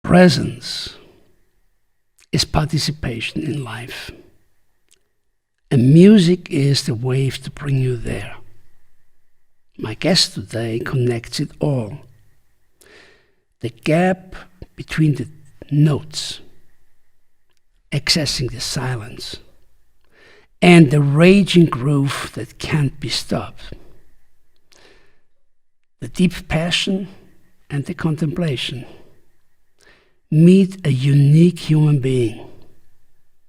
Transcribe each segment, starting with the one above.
Presence is participation in life. And music is the wave to bring you there. My guest today connects it all. The gap between the notes, accessing the silence, and the raging groove that can't be stopped. The deep passion and the contemplation. Meet a unique human being.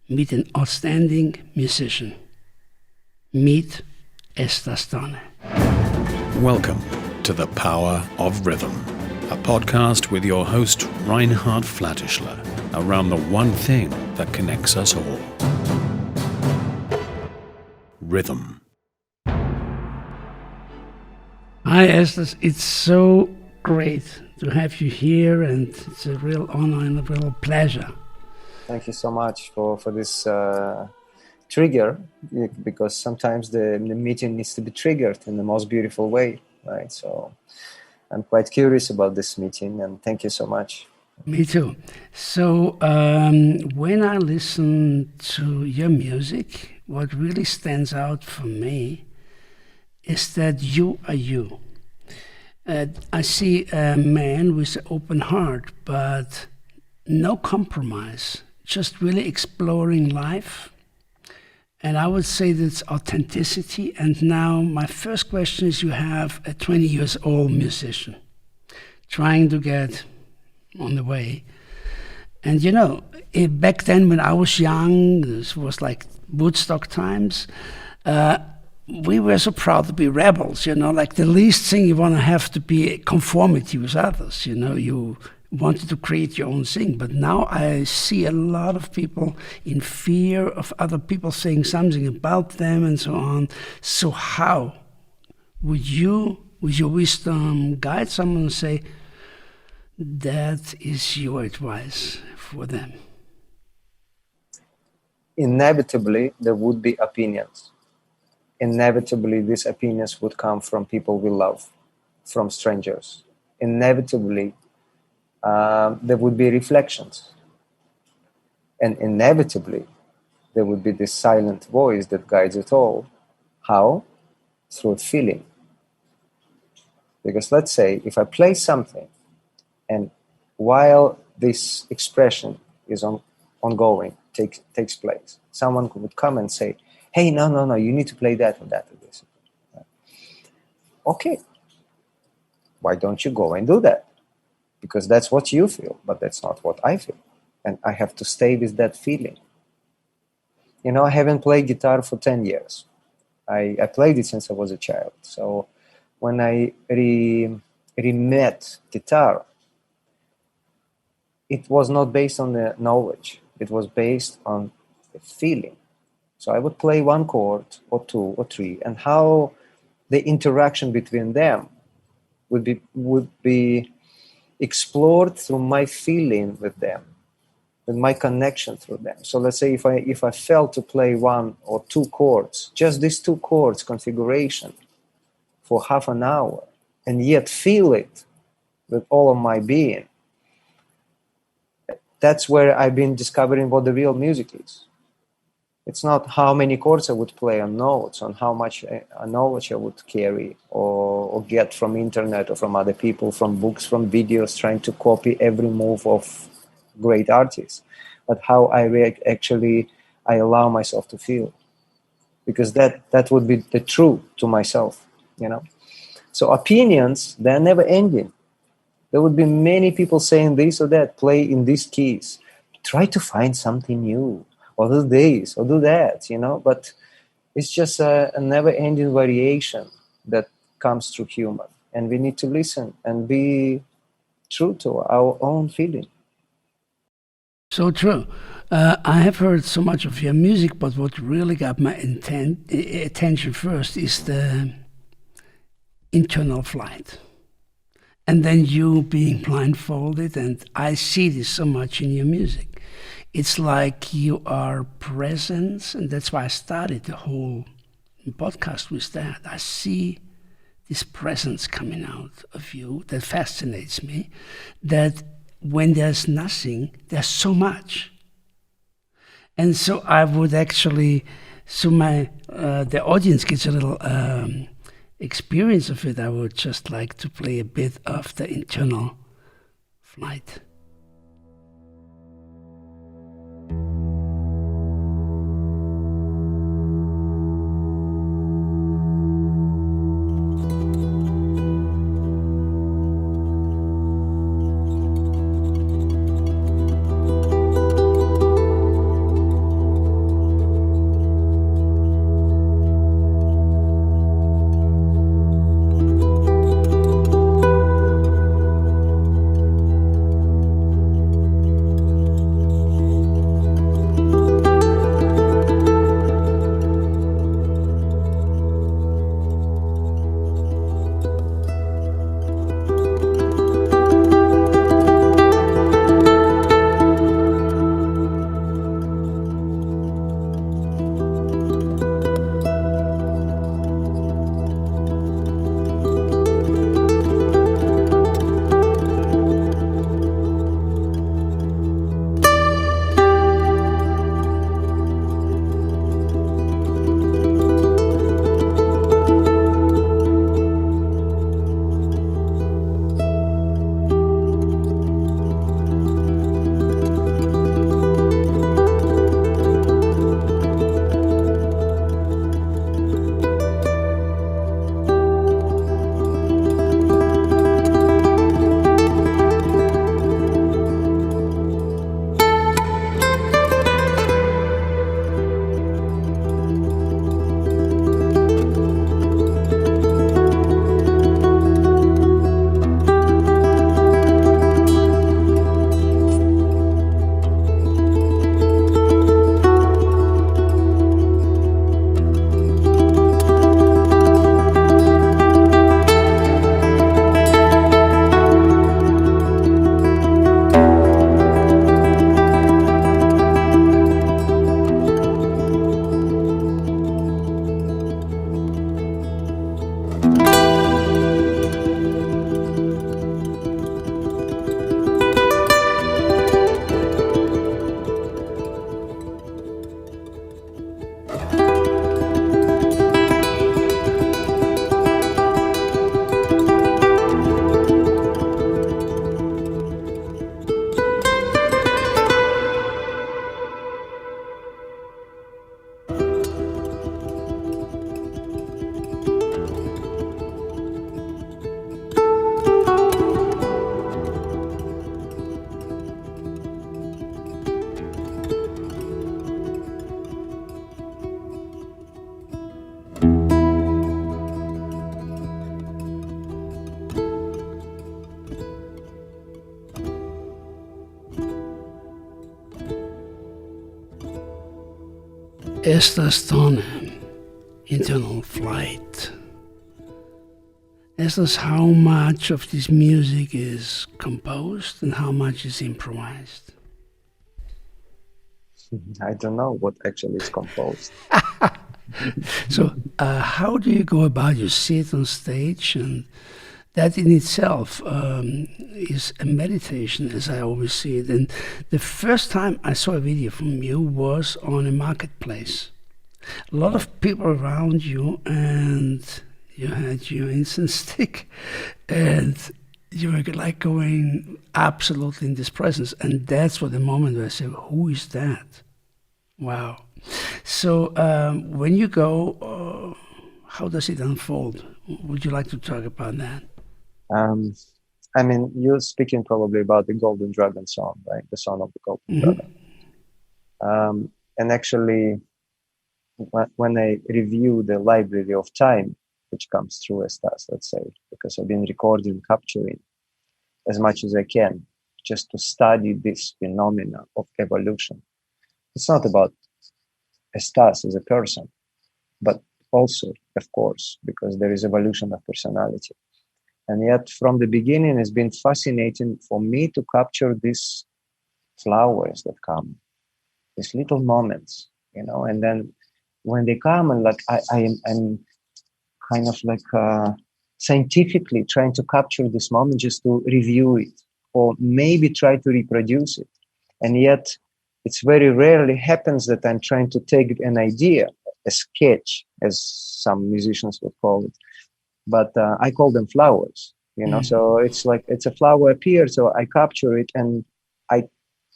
Meet an outstanding musician. Meet Estas Tonne. Welcome to The Power of Rhythm, a podcast with your host Reinhard Flatischler around the one thing that connects us all. Rhythm. Hi Estas, it's so great to have you here, and it's a real honor and a real pleasure. Thank you so much for this trigger, because sometimes the meeting needs to be triggered in the most beautiful way, right? So I'm quite curious about this meeting, and thank you so much. Me too. So when I listen to your music, what really stands out for me is that you are you. I see a man with an open heart, but no compromise, just really exploring life. And I would say that's authenticity. And now my first question is, you have a 20 years old musician trying to get on the way. And you know, back then when I was young, this was like Woodstock times, we were so proud to be rebels, you know, like the least thing you want to have to be conformity with others, you know, you wanted to create your own thing. But now I see a lot of people in fear of other people saying something about them and so on. So how would you, with your wisdom, guide someone and say, that is your advice for them? Inevitably, there would be opinions. Inevitably, these opinions would come from people we love, from strangers. Inevitably, there would be reflections. And inevitably, there would be this silent voice that guides it all. How? Through feeling. Because let's say, if I play something, and while this expression is ongoing, takes place, someone would come and say, hey, no, you need to play that or that or this. Okay, why don't you go and do that? Because that's what you feel, but that's not what I feel. And I have to stay with that feeling. You know, I haven't played guitar for 10 years. I played it since I was a child. So when I re-met guitar, it was not based on the knowledge. It was based on the feeling. So I would play one chord or two or three, and how the interaction between them would be explored through my feeling with them, with my connection through them. So let's say if I felt to play one or two chords, just these two chords configuration for half an hour, and yet feel it with all of my being, that's where I've been discovering what the real music is. It's not how many chords I would play on notes, on how much knowledge I would carry or get from internet or from other people, from books, from videos, trying to copy every move of great artists, but how I allow myself to feel. Because that would be the truth to myself, you know. So opinions, they're never ending. There would be many people saying this or that, play in these keys. Try to find something new. Or do this, or do that, you know, but it's just a never-ending variation that comes through human, and we need to listen and be true to our own feeling. So true. I have heard so much of your music, but what really got my attention first is the internal flight. And then you being blindfolded, and I see this so much in your music. It's like you are present, and that's why I started the whole podcast with that. I see this presence coming out of you that fascinates me, that when there's nothing, there's so much. And so I would actually, the audience gets a little experience of it. I would just like to play a bit of the internal flight. Estas Tonne, internal flight. Estas, how much of this music is composed and how much is improvised? I don't know what actually is composed. So how do you go about? You sit on stage, and that in itself is a meditation, as I always see it. And the first time I saw a video from you was on a marketplace. A lot of people around you, and you had your incense stick, and you were like going absolutely in this presence. And that's what the moment where I said, who is that? Wow. So when you go, how does it unfold? Would you like to talk about that? I mean, you're speaking probably about the Golden Dragon song, right? The song of the Golden Dragon. And actually, when I review the library of time, which comes through Estas, let's say, because I've been recording, capturing as much as I can, just to study this phenomena of evolution. It's not about Estas as a person, but also, of course, because there is evolution of personality. And yet, from the beginning, it's been fascinating for me to capture these flowers that come, these little moments, you know. And then when they come, and like I'm kind of like scientifically trying to capture this moment just to review it or maybe try to reproduce it. And yet it's very rarely happens that I'm trying to take an idea, a sketch, as some musicians would call it, but I call them flowers, so it's like it's a flower appears, so I capture it, and I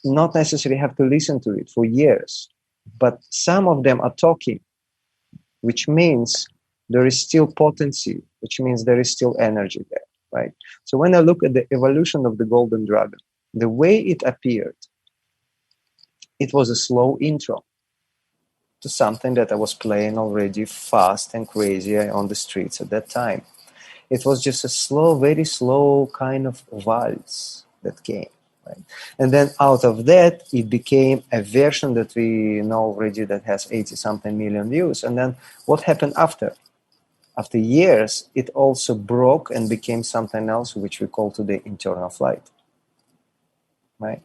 not necessarily have to listen to it for years, but some of them are talking, which means there is still potency, which means there is still energy there, right? So when I look at the evolution of the Golden Dragon, the way it appeared, it was a slow intro to something that I was playing already fast and crazy on the streets at that time. It was just a slow, very slow kind of waltz that came, right? And then out of that, it became a version that we know already that has 80-something million views. And then what happened after? After years, it also broke and became something else, which we call today Internal Flight. Right?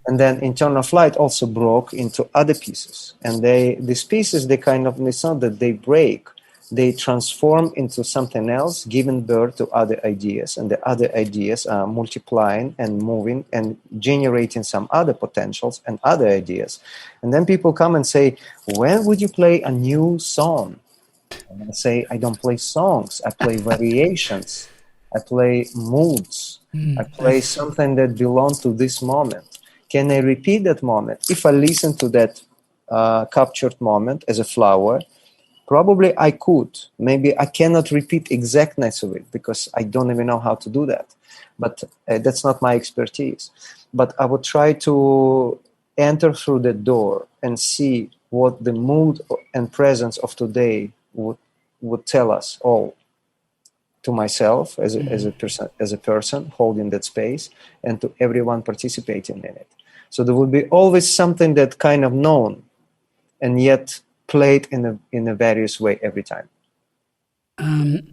And then Internal Flight also broke into other pieces. And these pieces, it's not that they break, they transform into something else, giving birth to other ideas. And the other ideas are multiplying and moving and generating some other potentials and other ideas. And then people come and say, when would you play a new song? And I say, I don't play songs, I play variations. I play moods. I play something that belongs to this moment. Can I repeat that moment? If I listen to that captured moment as a flower, probably I could. Maybe I cannot repeat exactness of it because I don't even know how to do that. But that's not my expertise. But I would try to enter through the door and see what the mood and presence of today would tell us all. To myself as a person holding that space, and to everyone participating in it. So there will be always something that kind of known, and yet played in a various way every time.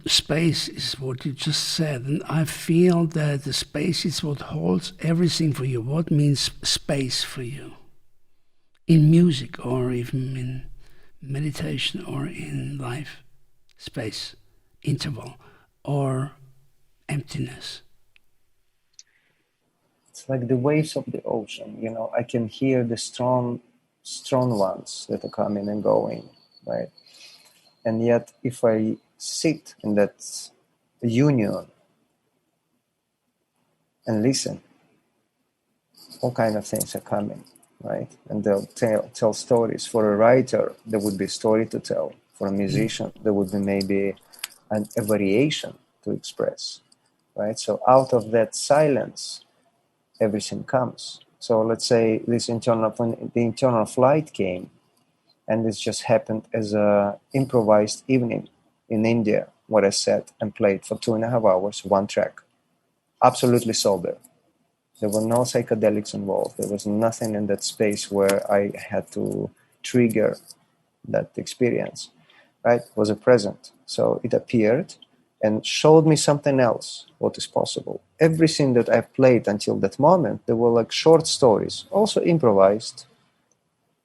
Space is what you just said, and I feel that the space is what holds everything for you. What means space for you? In music, or even in meditation, or in life? Space, interval, or emptiness? It's like the waves of the ocean. I can hear the strong ones that are coming and going, right? And yet, if I sit in that union and listen, all kind of things are coming, right? And they'll tell stories. For a writer, there would be a story to tell. For a musician, there would be maybe a variation to express, right? So out of that silence, everything comes. So let's say when the Internal Flight came, and this just happened as a improvised evening in India, where I sat and played for 2.5 hours, one track, absolutely sober. There were no psychedelics involved. There was nothing in that space where I had to trigger that experience, right? It was a present. So it appeared and showed me something else, what is possible. Everything that I've played until that moment, there were like short stories, also improvised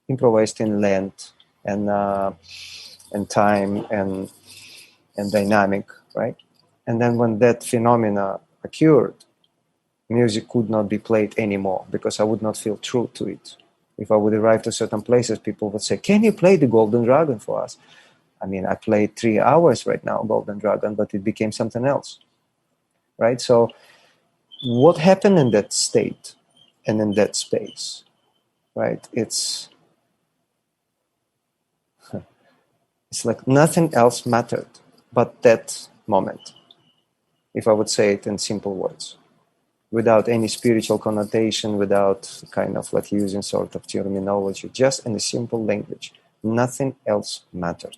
in length and time and dynamic, right? And then when that phenomena occurred, music could not be played anymore because I would not feel true to it. If I would arrive to certain places, people would say, can you play the Golden Dragon for us? I mean, I played 3 hours right now, Golden Dragon, but it became something else, right? So what happened in that state and in that space, right? It's like nothing else mattered but that moment, if I would say it in simple words, without any spiritual connotation, without kind of like using sort of terminology, just in a simple language. Nothing else mattered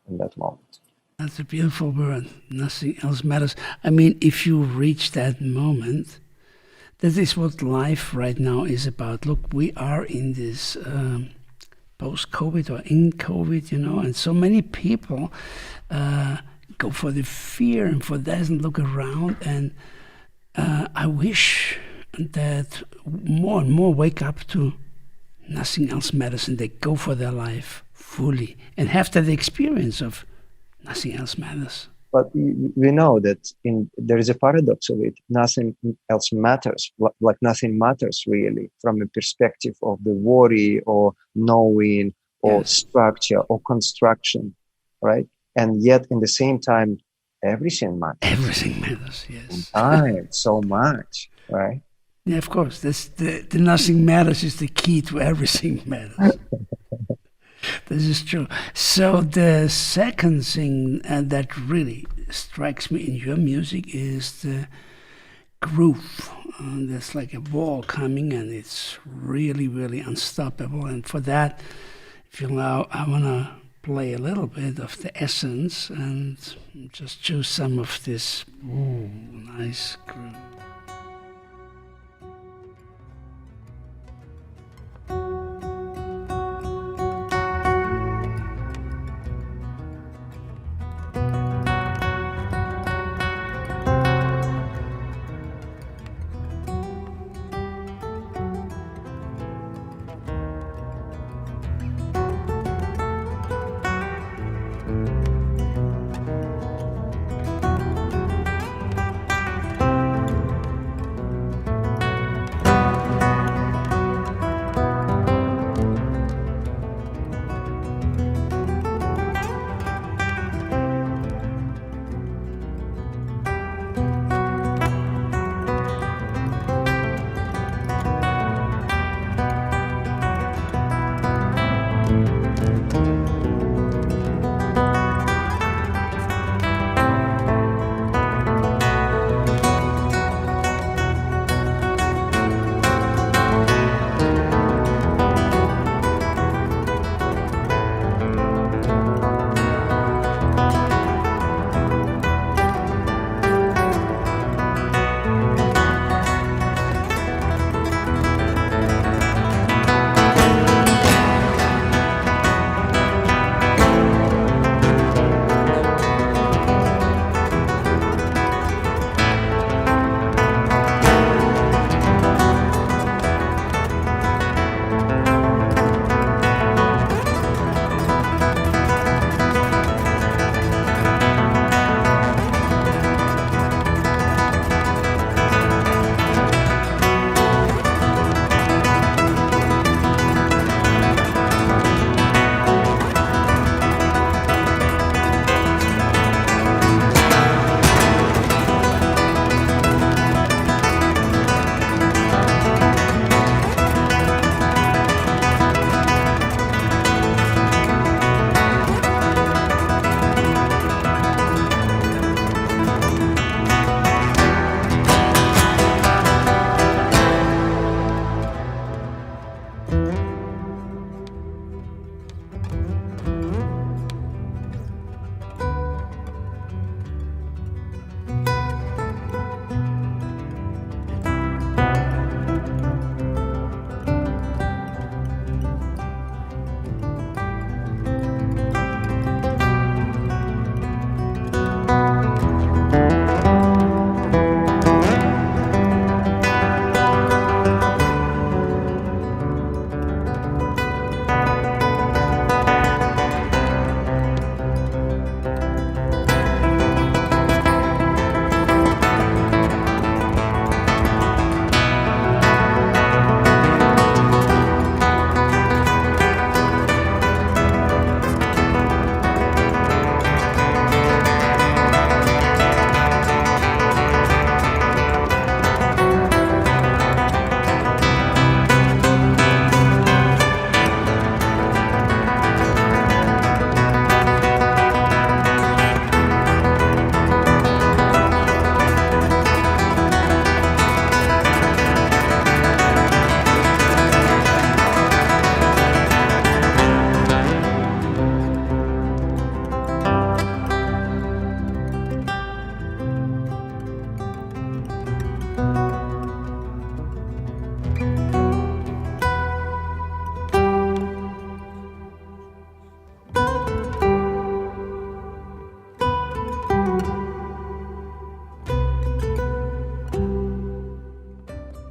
in that moment. That's a beautiful word. Nothing else matters. I mean, if you reach that moment, that is what life right now is about. Look, we are in this post-COVID or in COVID, and so many people go for the fear and for that and look around. And I wish that more and more wake up to nothing else matters and they go for their life fully and have that experience of nothing else matters. But we know that there is a paradox of it. Nothing else matters, like nothing matters really from a perspective of the worry or knowing or structure or construction, right? And yet, in the same time, everything matters. Everything matters, yes. Time, so much, right? Yeah, of course. The nothing matters is the key to everything matters. This is true. So the second thing that really strikes me in your music is the groove. There's like a wall coming, and it's really, really unstoppable. And for that, if you allow, I want to play a little bit of the essence and just choose some of this nice groove.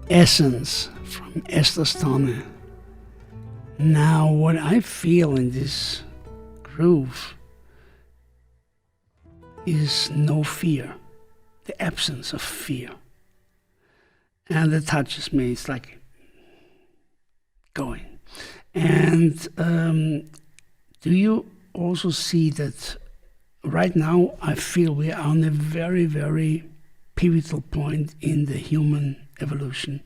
Essence from Estas Tonne. Now, what I feel in this groove is no fear, the absence of fear. And it touches me. It's like going. And do you also see that right now I feel we are on a very, very pivotal point in the human evolution?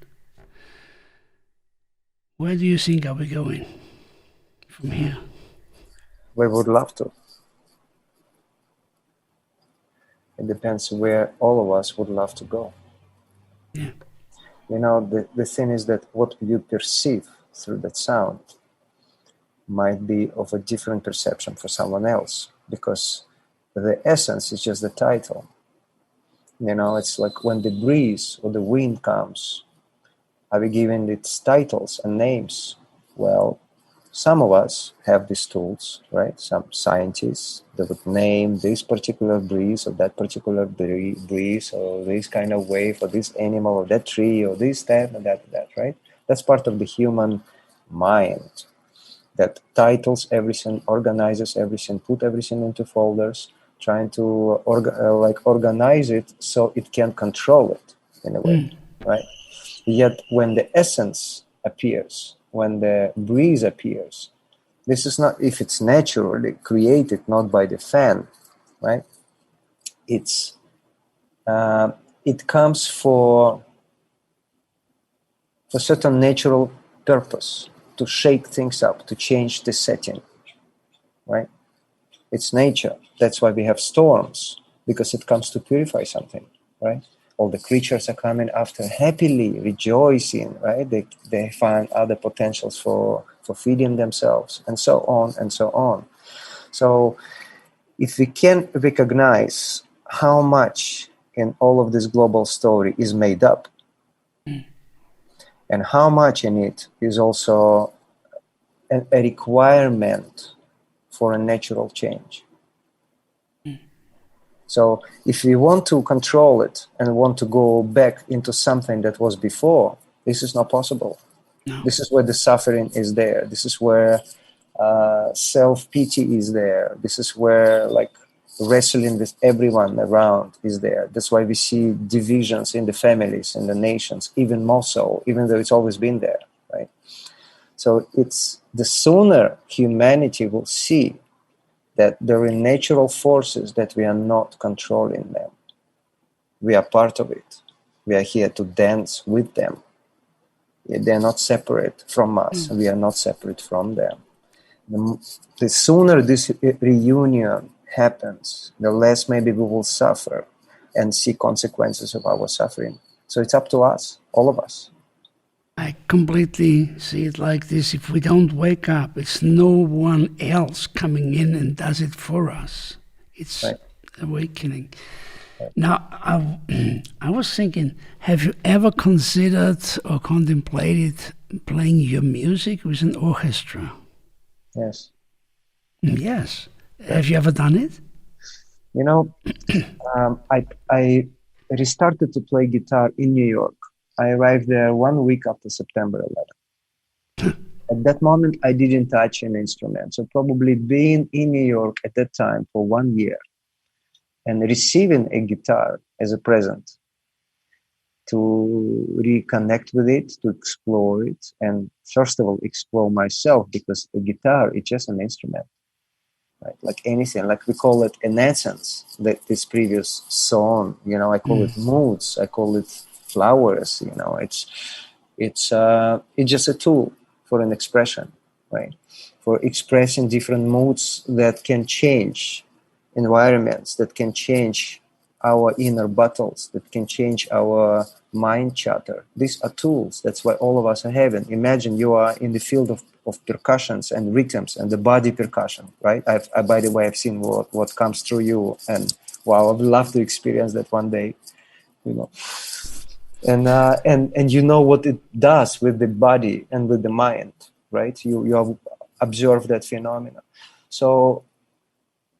Where do you think are we going from here? We would love to. It depends where all of us would love to go. Yeah. You know, the thing is that what you perceive through that sound might be of a different perception for someone else, because the essence is just the title. You know, it's like when the breeze or the wind comes, are we giving it titles and names? Well, some of us have these tools, right? Some scientists that would name this particular breeze or that particular breeze or this kind of wave for this animal or that tree or this, that, and that, right? That's part of the human mind that titles everything, organizes everything, put everything into folders, trying to organize it so it can control it in a way, right? Yet when the essence appears, when the breeze appears, this is not, if it's naturally created, not by the fan, right? It's it comes for certain natural purpose, to shake things up, to change the setting, right? It's nature. That's why we have storms, because it comes to purify something, right? All the creatures are coming after happily, rejoicing, right? They find other potentials for feeding themselves, and so on and so on. So if we can recognize how much in all of this global story is made up, and how much in it is also a requirement for a natural change. So if we want to control it and want to go back into something that was before, this is not possible. No. This is where the suffering is there. This is where self-pity is there. This is where like wrestling with everyone around is there. That's why we see divisions in the families, in the nations, even more so, even though it's always been there, right? So it's the sooner humanity will see that there are natural forces that we are not controlling them. We are part of it. We are here to dance with them. They are not separate from us. We are not separate from them. The sooner this reunion happens, the less maybe we will suffer and see consequences of our suffering. So it's up to us, all of us. I completely see it like this. If we don't wake up, it's no one else coming in and does it for us. It's right. Awakening. Right. Now, I was thinking, have you ever considered or contemplated playing your music with an orchestra? Yes. Yes. Have you ever done it? You know, I restarted to play guitar in New York. I arrived there 1 week after September 11th. At that moment, I didn't touch an instrument. So probably being in New York at that time for 1 year and receiving a guitar as a present to reconnect with it, to explore it, and first of all, explore myself, because a guitar is just an instrument, right? Like anything, like we call it an essence, that this previous song, you know, I call it moods, I call it flowers, you know, it's just a tool for an expression, right? For expressing different moods that can change environments, that can change our inner battles, that can change our mind chatter. These are tools. That's why all of us are having. Imagine you are in the field of percussions and rhythms and the body percussion, right? By the way, I've seen what comes through you, and wow, I would love to experience that one day, you know. And you know what it does with the body and with the mind, right? You have observed that phenomenon. So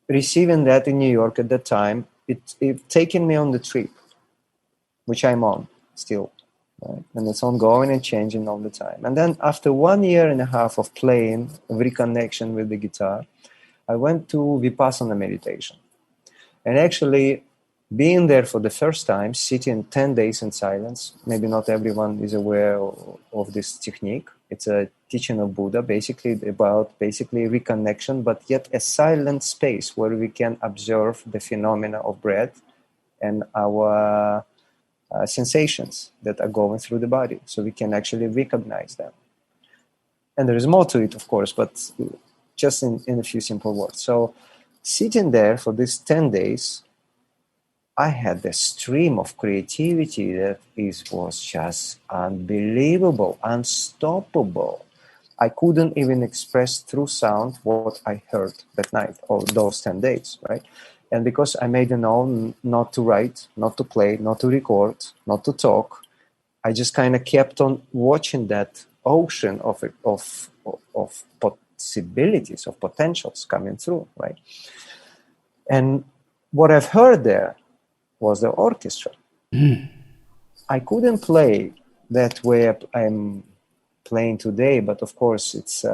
receiving that in New York at that time, it taken me on the trip, which I'm on still, right? And it's ongoing and changing all the time. And then after 1.5 years of playing, of reconnection with the guitar, I went to Vipassana meditation. And actually, being there for the first time, sitting 10 days in silence, maybe not everyone is aware of this technique. It's a teaching of Buddha, basically about reconnection, but yet a silent space where we can observe the phenomena of breath and our sensations that are going through the body, so we can actually recognize them. And there is more to it, of course, but just in a few simple words. So sitting there for these 10 days, I had a stream of creativity that was just unbelievable, unstoppable. I couldn't even express through sound what I heard that night or those 10 days, right? And because I made a note not to write, not to play, not to record, not to talk, I just kind of kept on watching that ocean of possibilities, of potentials coming through, right? And what I've heard there was the orchestra. I couldn't play that way I'm playing today, but of course it's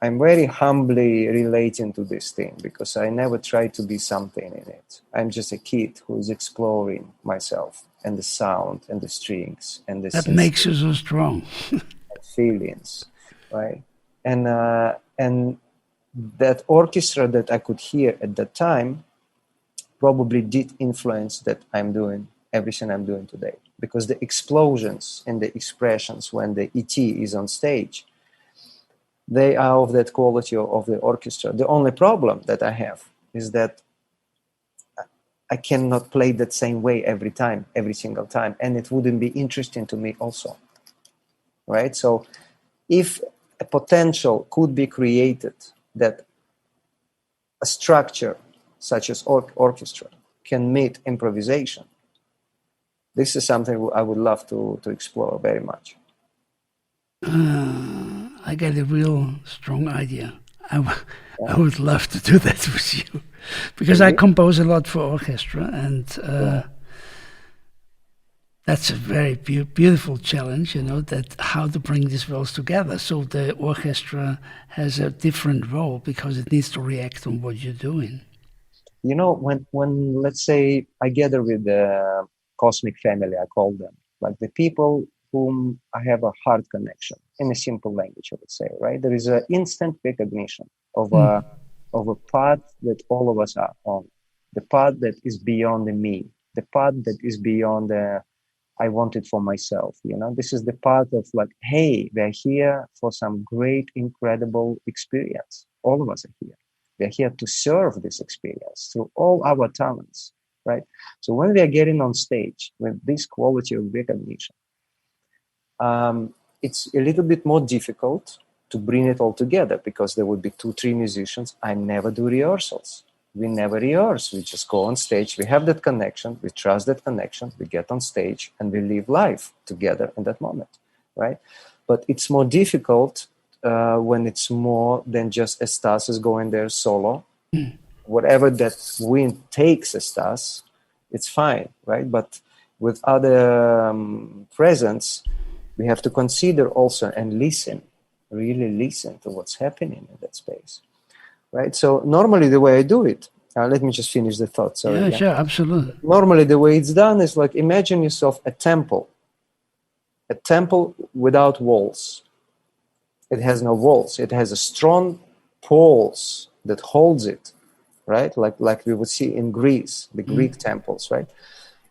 I'm very humbly relating to this thing because I never tried to be something in it. I'm just a kid who's exploring myself and the sound and the strings and the That makes you so strong. feelings, right? And that orchestra that I could hear at that time probably did influence that I'm doing everything I'm doing today, because the explosions and the expressions when the ET is on stage, they are of that quality of the orchestra. The only problem that I have is that I cannot play that same way every time, every single time, and it wouldn't be interesting to me also, right? So if a potential could be created that a structure such as orchestra can meet improvisation, this is something I would love to explore very much. I get a real strong idea. I would love to do that with you, because I compose a lot for orchestra, and that's a very beautiful challenge, that how to bring these worlds together. So the orchestra has a different role because it needs to react on what you're doing. When let's say I gather with the cosmic family, I call them, like the people whom I have a heart connection, in a simple language, I would say, right? There is an instant recognition of a path that all of us are on, the path that is beyond the me, the path that is beyond the I want it for myself. This is the path of like, hey, we're here for some great, incredible experience. All of us are here. We're here to serve this experience through all our talents, right? So when we are getting on stage with this quality of recognition, it's a little bit more difficult to bring it all together because there would be 2-3 musicians. I never do rehearsals. We never rehearse. We just go on stage. We have that connection. We trust that connection. We get on stage and we live life together in that moment, right? But it's more difficult when it's more than just Estas is going there solo. Whatever that wind takes Estas, it's fine, right? But with other presence, we have to consider also and listen, really listen to what's happening in that space, right? So normally the way I do it, let me just finish the thought. Sorry. Yeah, sure, absolutely. Normally the way it's done is like, imagine yourself a temple without walls. It has no walls. It has a strong poles that holds it, right? Like we would see in Greece, the Greek temples, right?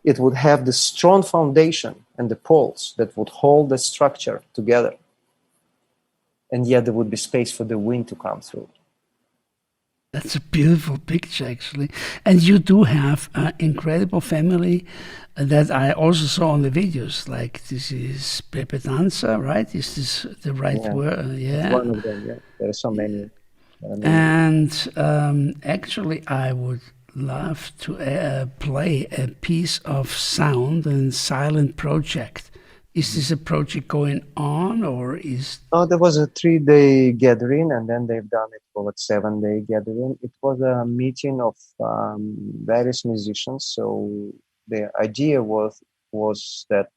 It would have the strong foundation and the poles that would hold the structure together. And yet there would be space for the wind to come through. That's a beautiful picture, actually. And you do have an incredible family that I also saw on the videos. Like, this is Pepe Danza, right? Is this the right word? Yeah. One of them, yeah. There are so many. And actually, I would love to play a piece of sound and silent project. Is this a project going on, or is... No, there was a 3-day gathering, and then they've done it for a 7-day gathering. It was a meeting of various musicians. So the idea was that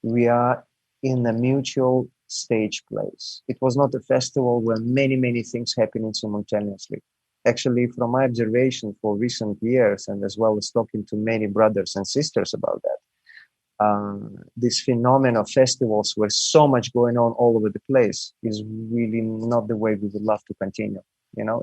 we are in a mutual stage place. It was not a festival where many things happening simultaneously. Actually, from my observation for recent years, and as well as talking to many brothers and sisters about that, this phenomenon of festivals where so much going on all over the place is really not the way we would love to continue.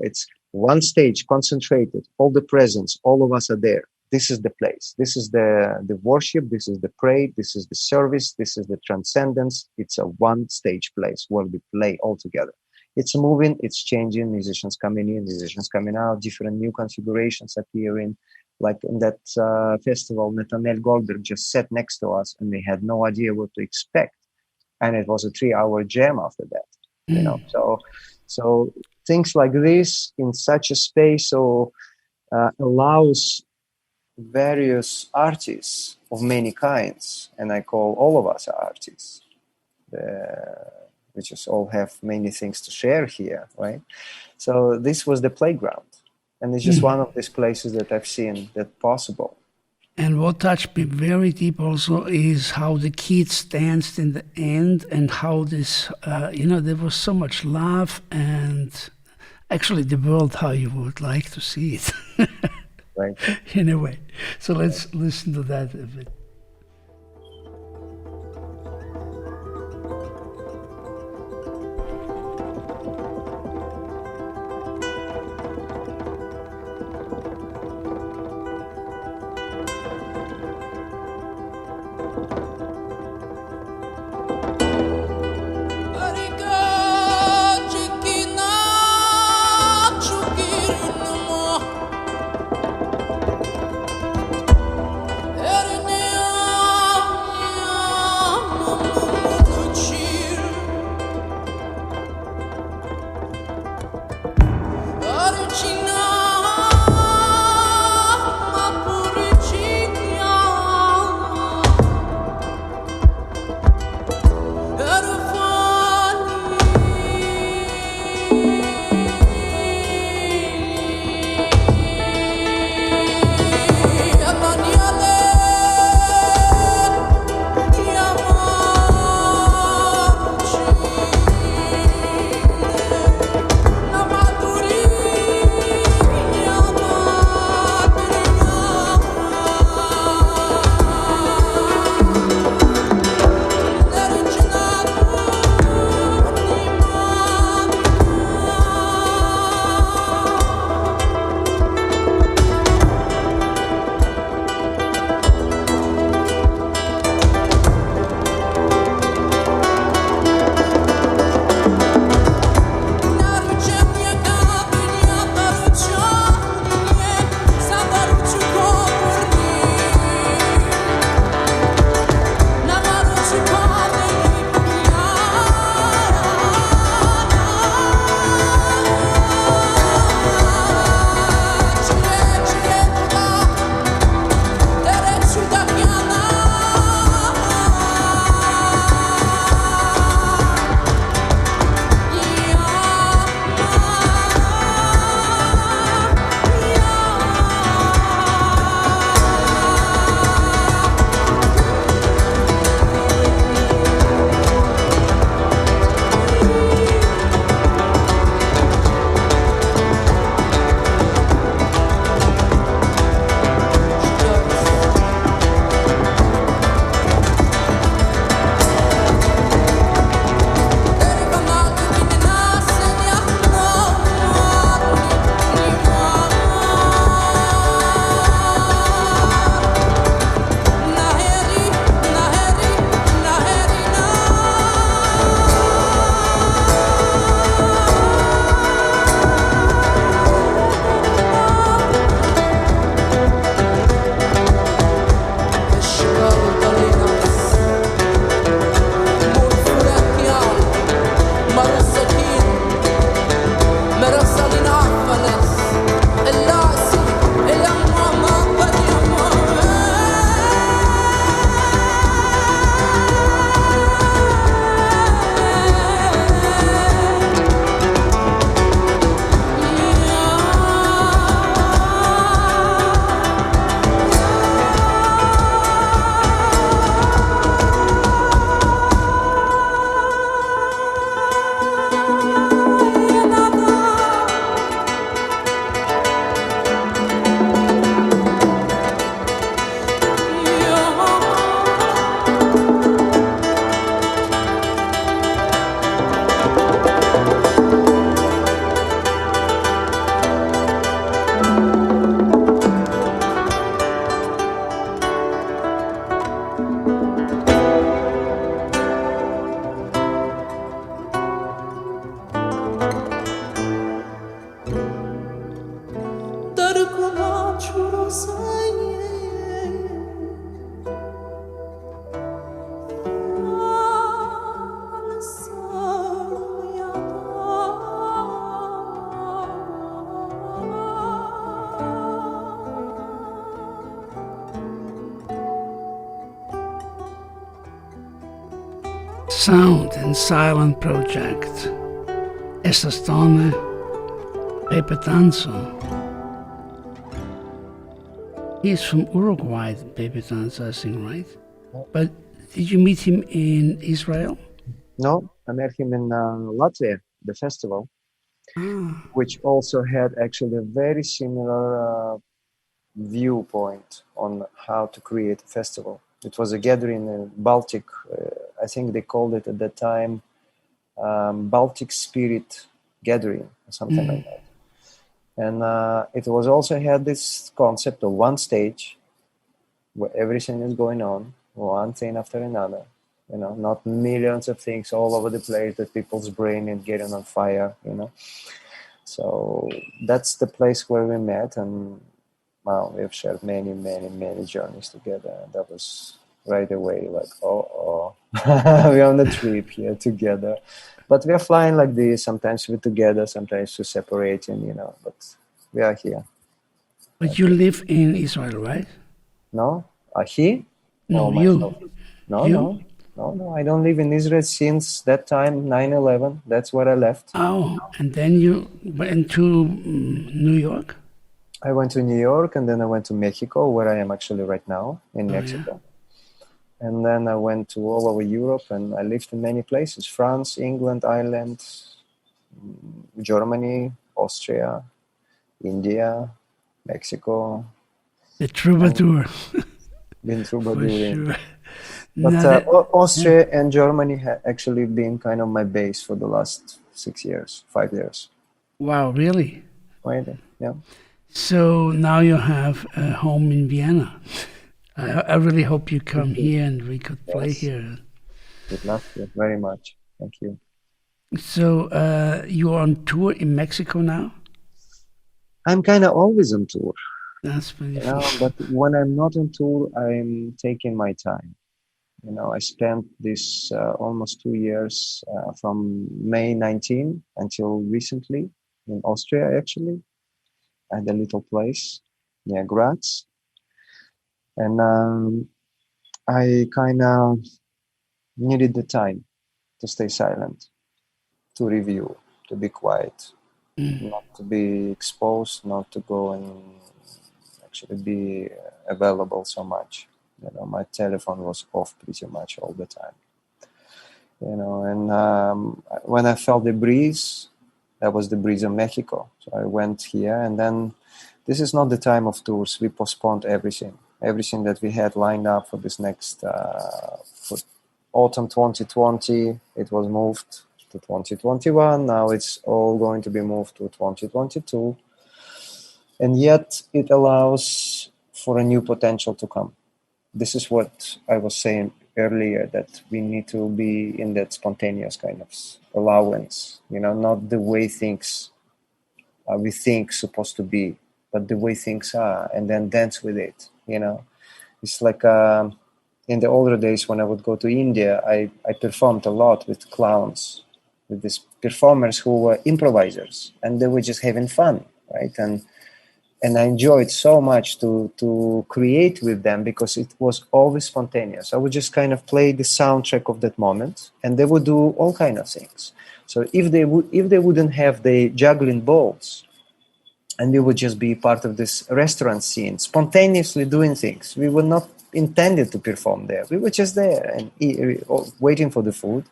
It's one stage, concentrated, all the presence, all of us are there. This is the place. This is the worship. This is the prayer. This is the service. This is the transcendence. It's a one stage place where we play all together. It's moving, it's changing, musicians coming in, musicians coming out, different new configurations appearing. Like in that festival, Nathaniel Goldberg just sat next to us and we had no idea what to expect. And it was a 3-hour jam after that, So things like this in such a space allows various artists of many kinds, and I call all of us artists, we just all have many things to share here, right? So this was the playground. And it's just one of these places that I've seen that possible. And what touched me very deep also is how the kids danced in the end, and how this, there was so much love, and actually the world how you would like to see it. Right. In a way. So let's listen to that a bit. Erine sound and silent project. Estas Tonne, Pepe Danzo. He's from Uruguay, Pepe Danzo, I think, right? But did you meet him in Israel? No, I met him in Latvia, the festival, which also had actually a very similar viewpoint on how to create a festival. It was a gathering in Baltic, I think they called it at that time, Baltic Spirit Gathering, or something like that. And it was also had this concept of one stage where everything is going on, one thing after another, you know, not millions of things all over the place that people's brain is getting on fire, you know. So that's the place where we met, and wow, we've shared many, many, many journeys together. And that was right away like, we're on the trip here together. But we are flying like this. Sometimes we're together, sometimes we're separating, you know, but we are here. But you live in Israel, right? No? He? No, myself. you. No, You? no. I don't live in Israel since that time, 9/11. That's where I left. Oh, and then you went to New York? I went to New York, and then I went to Mexico, where I am actually right now, in Mexico. Yeah. And then I went to all over Europe, and I lived in many places: France, England, Ireland, Germany, Austria, India, Mexico. The troubadour. Been through For sure. But Austria and Germany have actually been kind of my base for the last 5 years. Wow, really? Right? Yeah. So now you have a home in Vienna. I really hope you come here and we could play here. Would love to very much. Thank you. So you're on tour in Mexico now? I'm kind of always on tour. That's pretty You know, but when I'm not on tour, I'm taking my time. You know, I spent this almost 2 years from May 19 until recently in Austria, actually, at a little place near Graz. And I kind of needed the time to stay silent, to review, to be quiet, not to be exposed, not to go and actually be available so much. You know, my telephone was off pretty much all the time. You know, and when I felt the breeze, that was the breeze of Mexico. So I went here, and then this is not the time of tours. We postponed everything that we had lined up for this next for autumn 2020. It was moved to 2021. Now it's all going to be moved to 2022. And yet it allows for a new potential to come. This is what I was saying earlier, that we need to be in that spontaneous kind of allowance, you know, not the way things we think supposed to be, but the way things are, and then dance with it, you know. It's like in the older days when I would go to India, I performed a lot with clowns, with these performers who were improvisers, and they were just having fun, right? And I enjoyed so much to create with them because it was always spontaneous. I would just kind of play the soundtrack of that moment, and they would do all kind of things. So if they wouldn't have the juggling balls, and we would just be part of this restaurant scene, spontaneously doing things. We were not intended to perform there. We were just there and waiting for the food.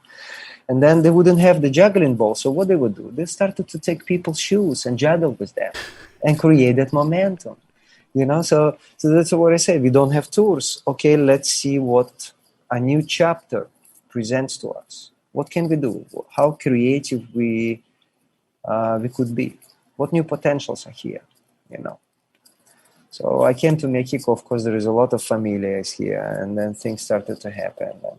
And then they wouldn't have the juggling ball. So what they would do, they started to take people's shoes and juggle with them and create that momentum. You know, so that's what I said. We don't have tours. Okay, let's see what a new chapter presents to us. What can we do? How creative we could be? What new potentials are here? You know. So I came to Mexico. Of course, there is a lot of familiars here, and then things started to happen. And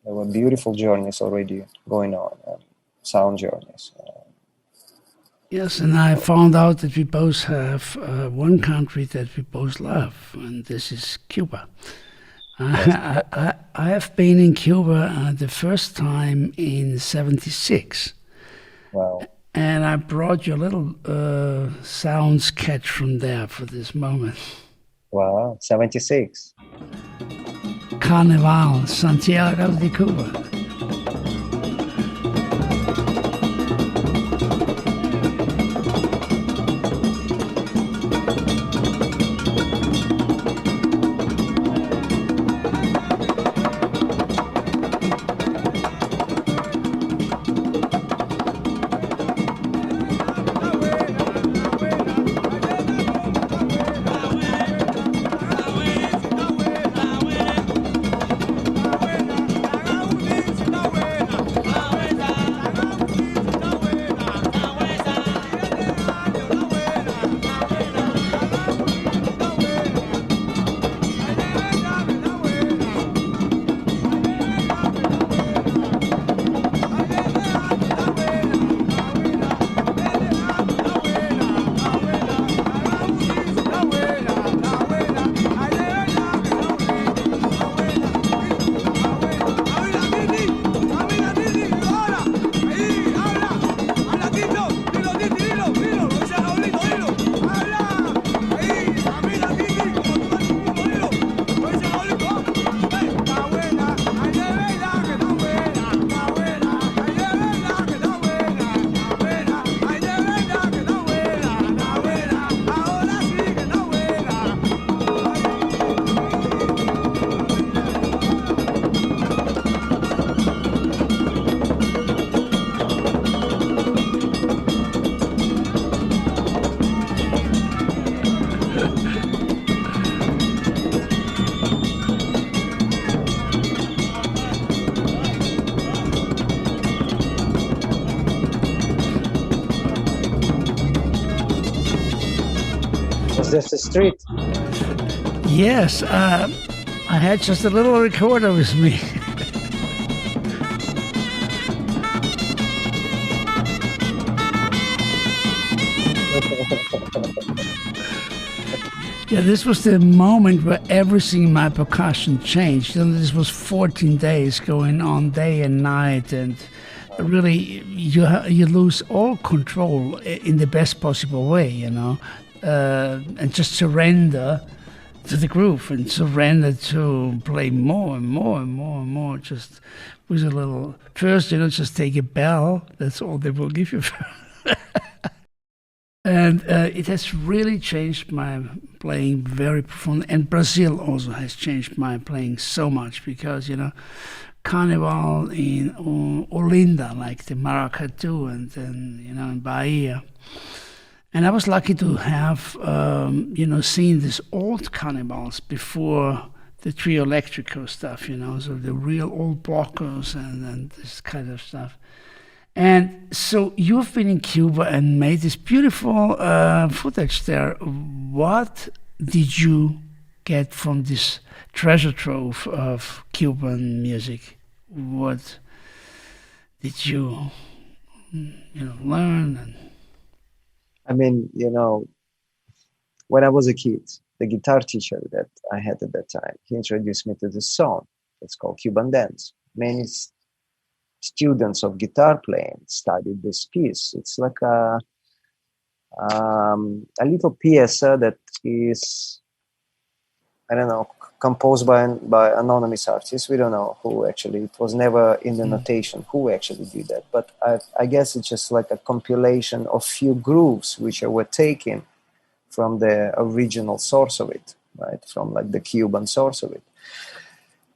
there were beautiful journeys already going on, sound journeys. Yes, and I found out that we both have one country that we both love, and this is Cuba. I have been in Cuba the first time in '76. Wow. And I brought you a little sound sketch from there for this moment. Wow, 76. Carnaval, Santiago de Cuba. Was this the street? Yes, I had just a little recorder with me. Yeah, this was the moment where everything in my percussion changed. And this was 14 days going on day and night, and really you lose all control in the best possible way, you know, and just surrender to the groove and surrender to play more and more and more and more. Just with a little first, you know, just take a bell. That's all they will give you. And it has really changed my playing very profoundly. And Brazil also has changed my playing so much because, you know, Carnival in Olinda, like the Maracatu, and then, you know, in Bahia. And I was lucky to have, you know, seen these old carnivals before the trio electrico stuff, you know, so the real old blockers and this kind of stuff. And so you've been in Cuba and made this beautiful footage there. What did you get from this treasure trove of Cuban music? What did you learn? I mean, you know, when I was a kid, the guitar teacher that I had at that time, he introduced me to this song. It's called Cuban dance. Many students of guitar playing studied this piece. It's like a little piece that is, I don't know, composed by anonymous artists. We don't know who actually. It was never in the notation who actually did that. But I guess it's just like a compilation of few grooves which were taken from the original source of it, right? From like the Cuban source of it.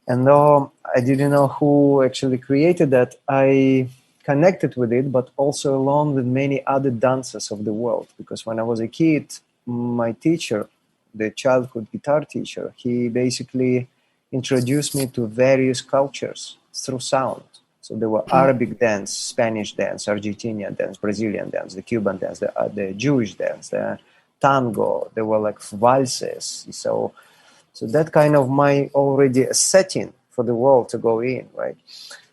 And though I didn't know who actually created that, I connected with it, but also along with many other dancers of the world. Because when I was a kid, my teacher, the childhood guitar teacher, he basically introduced me to various cultures through sound. So there were Arabic dance, Spanish dance, Argentinian dance, Brazilian dance, the Cuban dance, the Jewish dance, the tango. There were like valses. So that kind of my already a setting for the world to go in, right?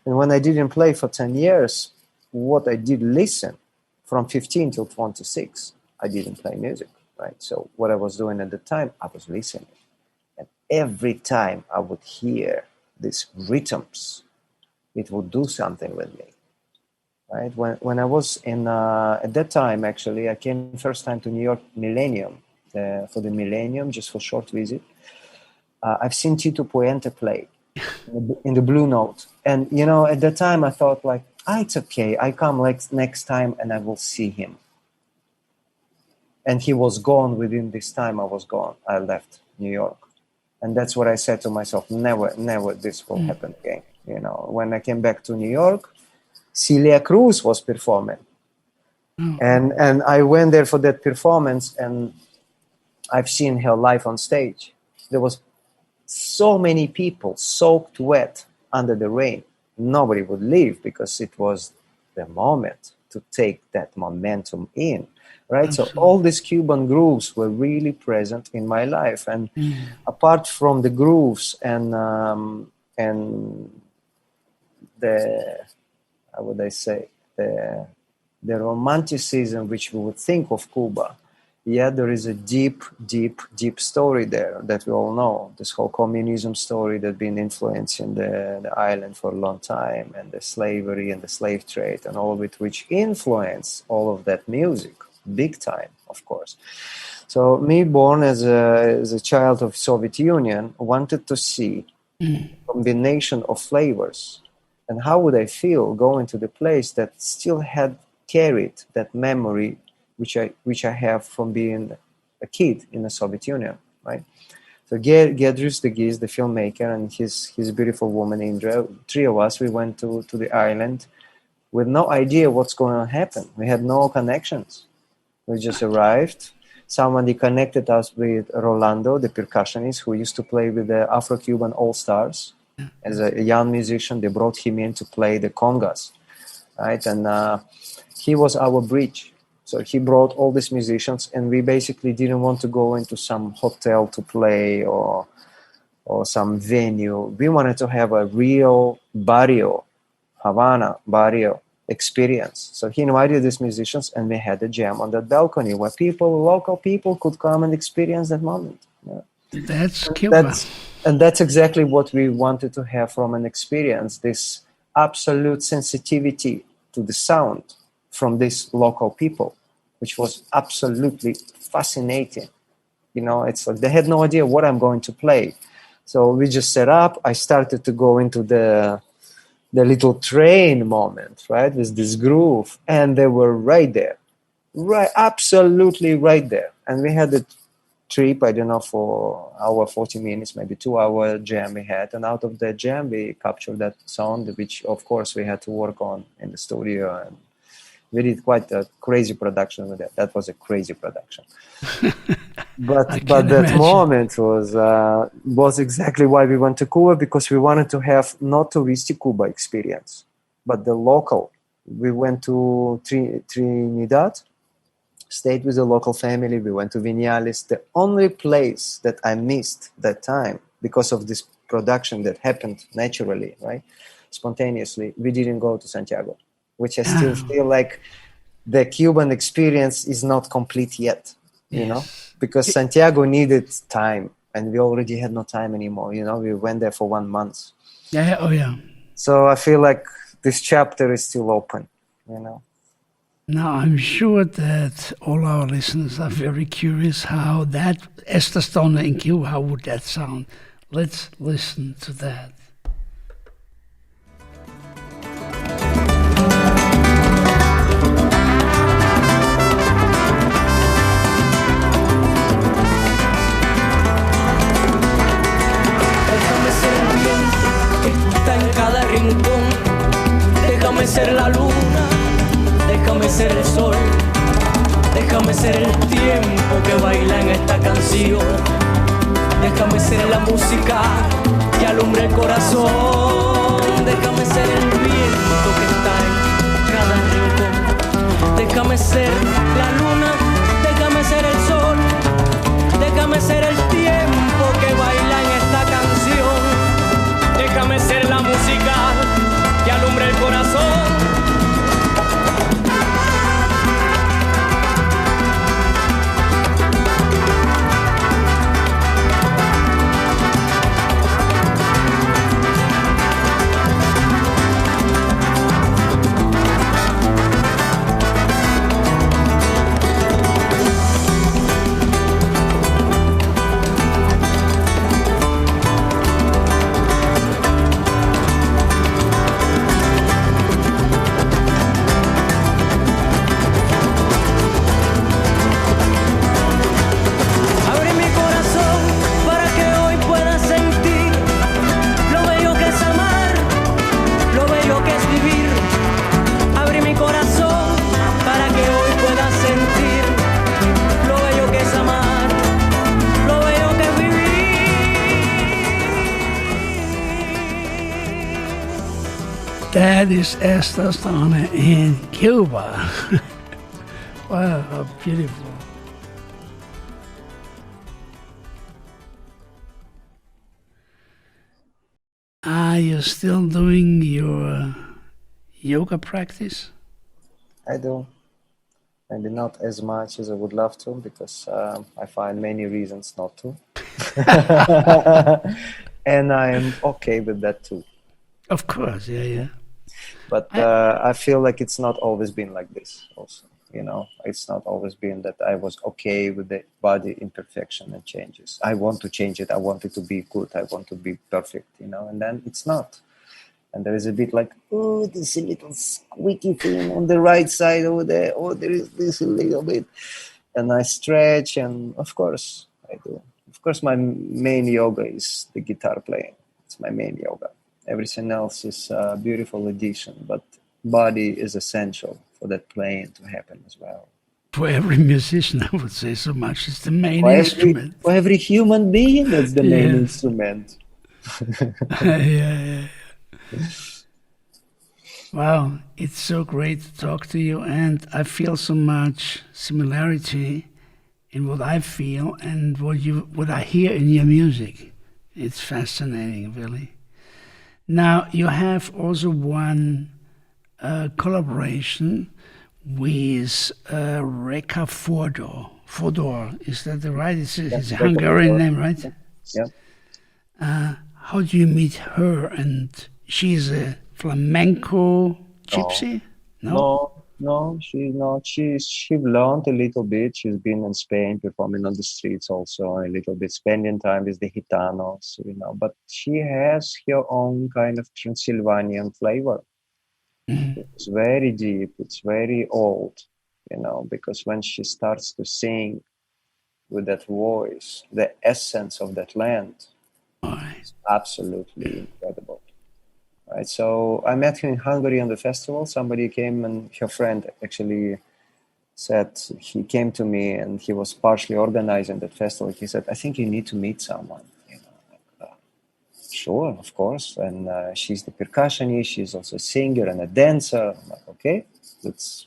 And when I didn't play for 10 years, what I did listen from 15 till 26, I didn't play music, right? So what I was doing at the time, I was listening. And every time I would hear these rhythms, it would do something with me, right? When I was in, at that time, actually, I came first time to New York Millennium, for the Millennium, just for short visit. I've seen Tito Puente play in the Blue Note. And, you know, at that time I thought like, it's okay. I come like next time and I will see him. And he was gone within this time I was gone. I left New York. And that's what I said to myself, never this will happen again. You know, when I came back to New York, Celia Cruz was performing. And I went there for that performance and I've seen her live on stage. There was so many people soaked wet under the rain. Nobody would leave because it was the moment to take that momentum in, right? Absolutely. So all these Cuban grooves were really present in my life. And apart from the grooves and the, how would I say, the romanticism which we would think of Cuba, yeah, there is a deep story there that we all know. This whole communism story that's been influencing the island for a long time, and the slavery and the slave trade and all of it, which influenced all of that music, big time, of course. So me, born as a child of Soviet Union, wanted to see combination of flavors. And how would I feel going to the place that still had carried that memory which I have from being a kid in the Soviet Union, right? So Gedrus the Giz, the filmmaker, and his beautiful woman Indra, three of us, we went to the island with no idea what's going to happen. We had no connections. We just arrived. Somebody connected us with Rolando, the percussionist, who used to play with the Afro-Cuban All-Stars. As a young musician, they brought him in to play the congas, right? And he was our bridge. So he brought all these musicians, and we basically didn't want to go into some hotel to play or some venue. We wanted to have a real barrio, Havana barrio experience. So he invited these musicians, and we had a jam on that balcony where local people could come and experience that moment. Yeah. That's Cuba. That's exactly what we wanted to have from an experience, this absolute sensitivity to the sound from these local people, which was absolutely fascinating. You know, it's like they had no idea what I'm going to play. So we just set up. I started to go into the little train moment, right, with this groove, and they were right there, right, absolutely right there. And we had a trip, I don't know, for hour, 40 minutes, maybe 2-hour jam we had. And out of that jam, we captured that sound, which of course we had to work on in the studio. And we did quite a crazy production with that. That was a crazy production. But that moment was exactly why we went to Cuba, because we wanted to have not touristic Cuba experience, but the local. We went to Trinidad, stayed with the local family. We went to Vinales. The only place that I missed that time, because of this production that happened naturally, right, spontaneously, we didn't go to Santiago, which I still feel like the Cuban experience is not complete yet, you know, because Santiago needed time, and we already had no time anymore. You know, we went there for 1 month. Yeah. Oh, yeah. So I feel like this chapter is still open, you know. Now, I'm sure that all our listeners are very curious how that Estas Tonne in Cuba, how would that sound? Let's listen to that. Déjame ser la luna, déjame ser el sol, déjame ser el tiempo que baila en esta canción, déjame ser la música que alumbra el corazón, déjame ser el viento que está en cada rincón, déjame ser la luna, déjame ser el sol, déjame ser el tiempo que baila en esta canción, déjame ser la música que alumbra el corazón. That is Estas Tonne in Cuba. Wow, how beautiful. Are you still doing your yoga practice? I do. Maybe not as much as I would love to, because I find many reasons not to. And I'm okay with that too. Of course, yeah. But I feel like it's not always been like this also. You know, it's not always been that I was okay with the body imperfection and changes. I want to change it. I want it to be good. I want to be perfect, you know, and then it's not. And there is a bit like, oh, there's a little squeaky thing on the right side over there. Oh, there is this a little bit. And I stretch, and of course I do. Of course, my main yoga is the guitar playing. It's my main yoga. Everything else is a beautiful addition, but body is essential for that playing to happen as well. For every musician, I would say so much. It's the main instrument. For every human being, that's the main instrument. Yeah. Wow, it's so great to talk to you, and I feel so much similarity in what I feel and what I hear in your music. It's fascinating, really. Now you have also one collaboration with Rekha Fodor. Fodor, is that the right? It's a Hungarian name, right? Yeah. How do you meet her? And she's a flamenco No, gypsy? No? no, she's not. She learned a little bit. She's been in Spain performing on the streets also a little bit, spending time with the Gitanos, But she has her own kind of Transylvanian flavor. Mhm. It's very deep. It's very old, because when she starts to sing with that voice, the essence of that land All right. is absolutely incredible. Right. So I met her in Hungary on the festival. Somebody came and her friend actually said he came to me and he was partially organizing that festival. He said, "I think you need to meet someone." Sure, of course. And she's the percussionist. She's also a singer and a dancer. I'm like, okay, let's.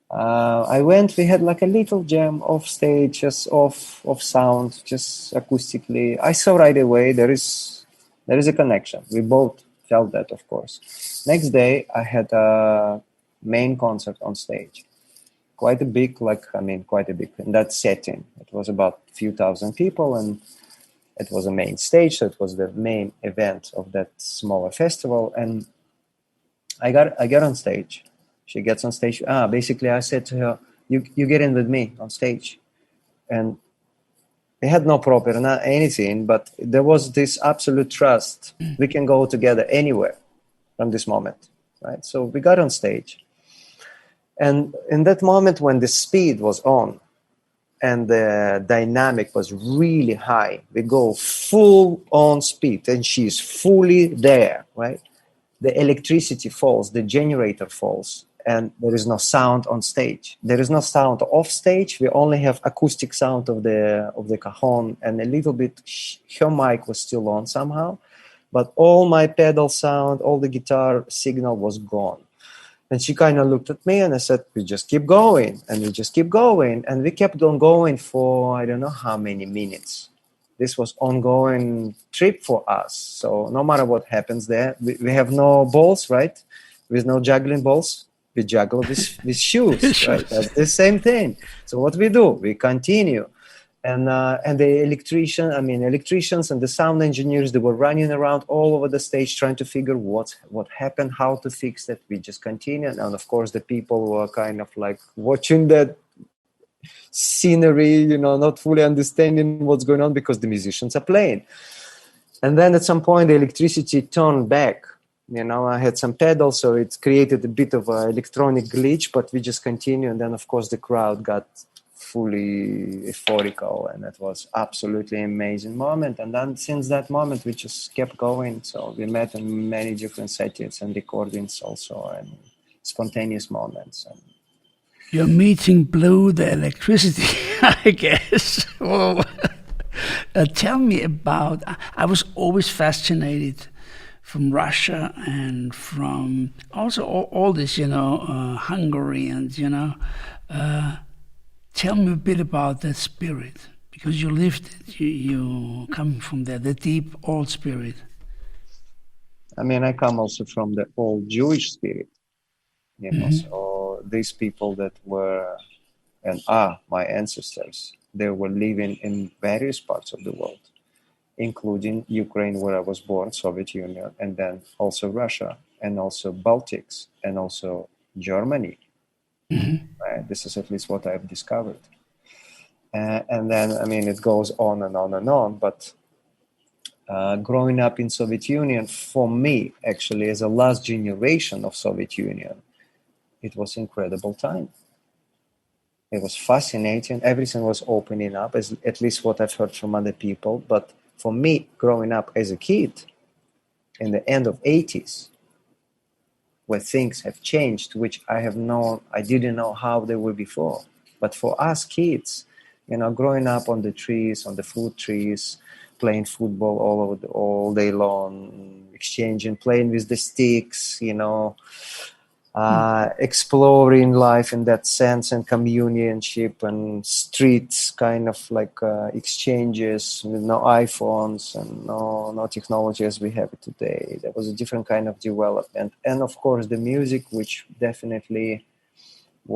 I went. We had like a little jam off stage, just off sound, just acoustically. I saw right away there is a connection. We both felt that, of course. Next day, I had a main concert on stage. Quite a big in that setting. It was about a few thousand people, and it was a main stage. So it was the main event of that smaller festival. And I get on stage. She gets on stage. Basically, I said to her, "You get in with me on stage," and we had no proper, not anything, but there was this absolute trust. We can go together anywhere from this moment, right? So we got on stage. And in that moment when the speed was on and the dynamic was really high, we go full on speed and she's fully there, right? The electricity falls, the generator falls, and there is no sound on stage. There is no sound off stage. We only have acoustic sound of the cajon and a little bit. Her mic was still on somehow, but all my pedal sound, all the guitar signal was gone. And she kind of looked at me and I said, "We just keep going," and we just keep going, and we kept on going for I don't know how many minutes. This was ongoing trip for us. So no matter what happens there, we have no balls, right? With no juggling balls, we juggle with shoes, right? That's the same thing. So what we do, we continue. And the electricians and the sound engineers, they were running around all over the stage trying to figure what happened, how to fix that. We just continued. And of course, the people were kind of like watching that scenery, not fully understanding what's going on because the musicians are playing. And then at some point, the electricity turned back. I had some pedals, so it created a bit of an electronic glitch, but we just continued. And then, of course, the crowd got fully euphorical, and it was absolutely amazing moment. And then since that moment, we just kept going. So we met in many different settings and recordings also, and spontaneous moments. And your meeting blew the electricity, I guess. Well, tell me about. I was always fascinated from Russia and from also all this, Hungary, and tell me a bit about that spirit, because you lived it. You come from there, the deep old spirit. I come also from the old Jewish spirit, So these people that were and are my ancestors, they were living in various parts of the world, including Ukraine, where I was born, Soviet Union, and then also Russia, and also Baltics, and also Germany. This is at least what I've discovered. And then, it goes on and on and on. But growing up in Soviet Union, for me, actually, as a last generation of Soviet Union, it was incredible time. It was fascinating. Everything was opening up, at least what I've heard from other people. But for me, growing up as a kid in the end of 80s, where things have changed, which I didn't know how they were before. But for us kids, growing up on the trees, on the fruit trees, playing football all day long, exchanging, playing with the sticks, exploring life in that sense, and companionship and streets kind of like exchanges with no iPhones and no technology as we have it today. There was a different kind of development. And of course the music, which definitely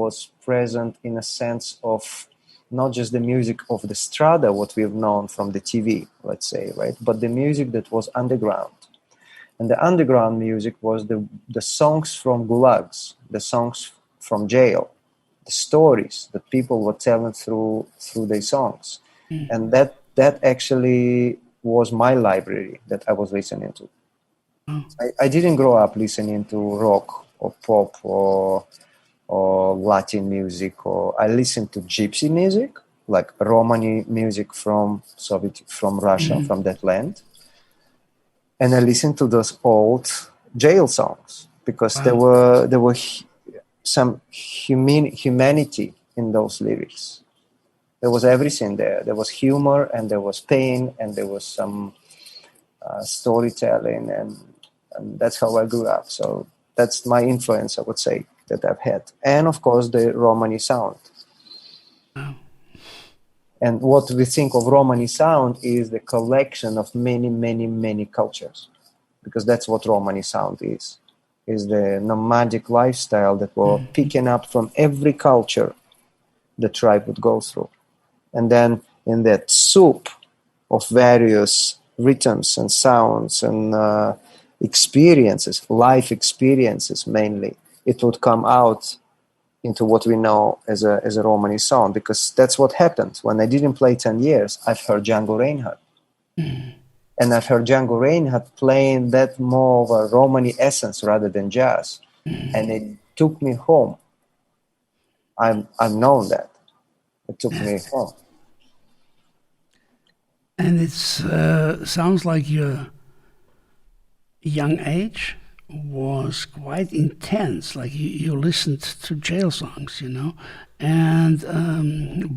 was present in a sense of not just the music of the strada, what we've known from the TV, let's say, right? But the music that was underground. And the underground music was the songs from gulags, the songs from jail, the stories that people were telling through their songs. Mm. And that actually was my library that I was listening to. Oh. I didn't grow up listening to rock or pop or Latin music, or I listened to Gypsy music, like Romani music from Russia, from that land. And I listened to those old jail songs because there were some humanity in those lyrics. There was everything there. There was humor, and there was pain, and there was some storytelling, and that's how I grew up. So that's my influence, I would say, that I've had. And of course the Romani sound. Wow. And what we think of Romani sound is the collection of many, many, many cultures, because that's what Romani sound is the nomadic lifestyle that we're picking up from every culture the tribe would go through. And then in that soup of various rhythms and sounds and experiences, life experiences mainly, it would come out into what we know as a Romani sound, because that's what happened. When I didn't play 10 years, I've heard Django Reinhard. Mm. And I've heard Django Reinhard playing that more of a Romani essence rather than jazz. Mm. And it took me home. I've known that. It took me home. And it sounds like your young age was quite intense. Like you listened to jail songs, and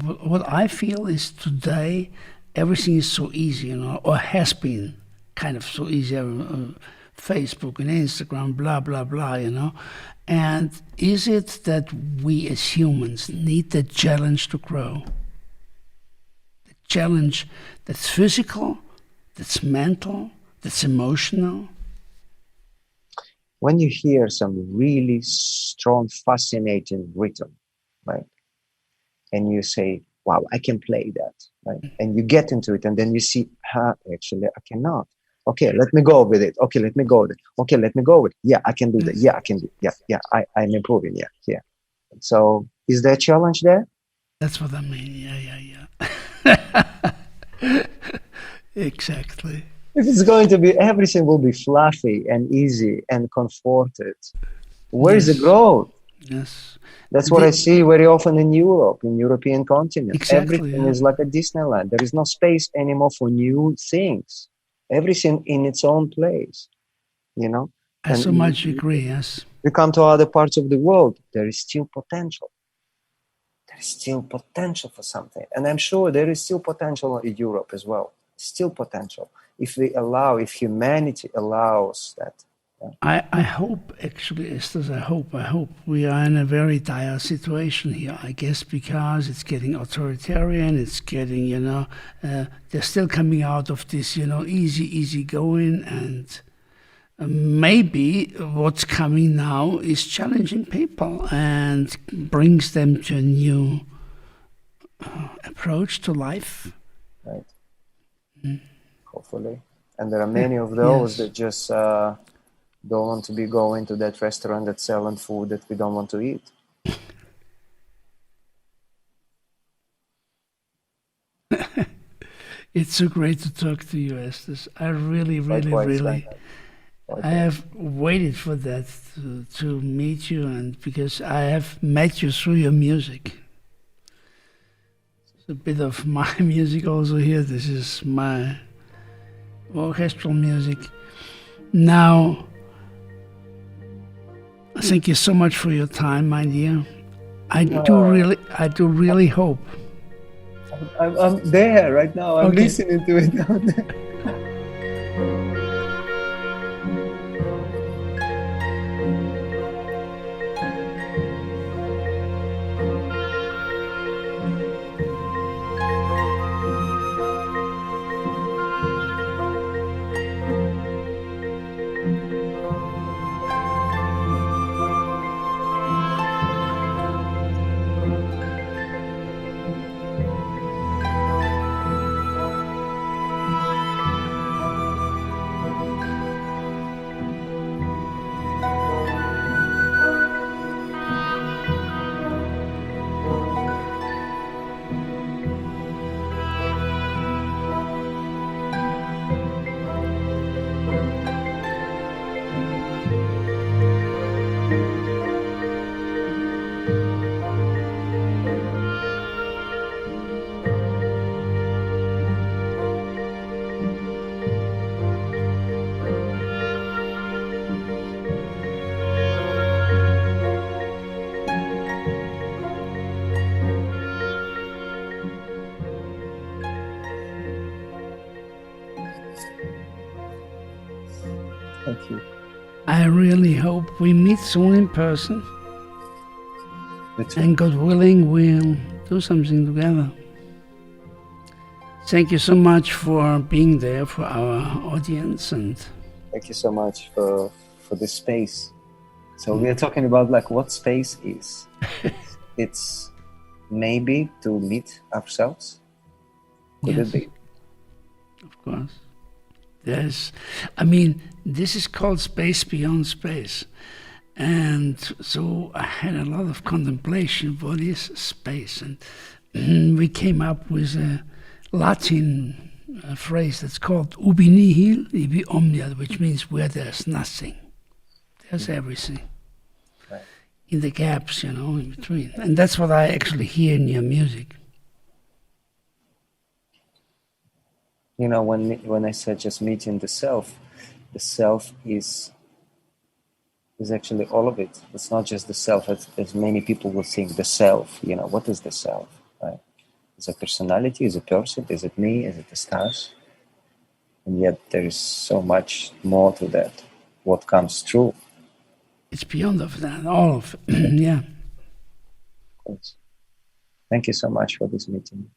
what I feel is today everything is so easy, or has been kind of so easy. Facebook and Instagram, blah blah blah, And is it that we as humans need the challenge to grow? The challenge that's physical, that's mental, that's emotional. When you hear some really strong, fascinating rhythm, right? And you say, wow, I can play that, right? And you get into it, and then you see, actually, I cannot. Okay, let me go with it. Okay, let me go with it. Okay, let me go with it. Yeah, I can do that. Yeah, I can do it. Yeah, I'm improving. Yeah. So is there a challenge there? That's what I mean. Yeah. Exactly. If it's going to be, everything will be fluffy and easy and comforted. Where is the growth? Yes. That's what I see very often in Europe, in European continent. Exactly, everything is like a Disneyland. There is no space anymore for new things. Everything in its own place, I so much agree, yes. We come to other parts of the world, there is still potential. There is still potential for something. And I'm sure there is still potential in Europe as well. Still potential. If humanity allows that. Yeah. I hope, actually, Estes, I hope we are in a very dire situation here, I guess, because it's getting authoritarian, it's getting, they're still coming out of this, easy going, and maybe what's coming now is challenging people and brings them to a new approach to life. Right. Mm. Hopefully. And there are many of those that just don't want to be going to that restaurant that's selling food that we don't want to eat. It's so great to talk to you, Estes. I really I have waited for that to meet you, and because I have met you through your music. It's a bit of my music also here. This is my orchestral music. Now, thank you so much for your time, my dear. I do really hope I'm there right now. I'm Okay. listening to it down there. Thank you. I really hope we meet soon in person. And God willing, we'll do something together. Thank you so much for being there for our audience, and Thank you so much for this space. So we are talking about like what space is. It's maybe to meet ourselves. Could Yes. it be? of course, this is called space beyond space. And so I had a lot of contemplation, what is space? And we came up with a Latin phrase that's called ubi nihil, ibi omnia, which means where there's nothing, there's everything. Right. In the gaps, in between. And that's what I actually hear in your music. When I said just meeting the self is actually all of it. It's not just the self, as many people will think the self. What is the self? Right? Is it personality? Is it person? Is it me? Is it the stars? And yet there is so much more to that. What comes true? It's beyond of that, all of it. Yeah. Of course. Thank you so much for this meeting.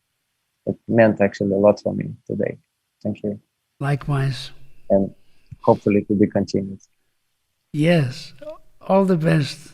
It meant actually a lot for me today. Thank you. Likewise. And hopefully it will be continued. Yes. All the best.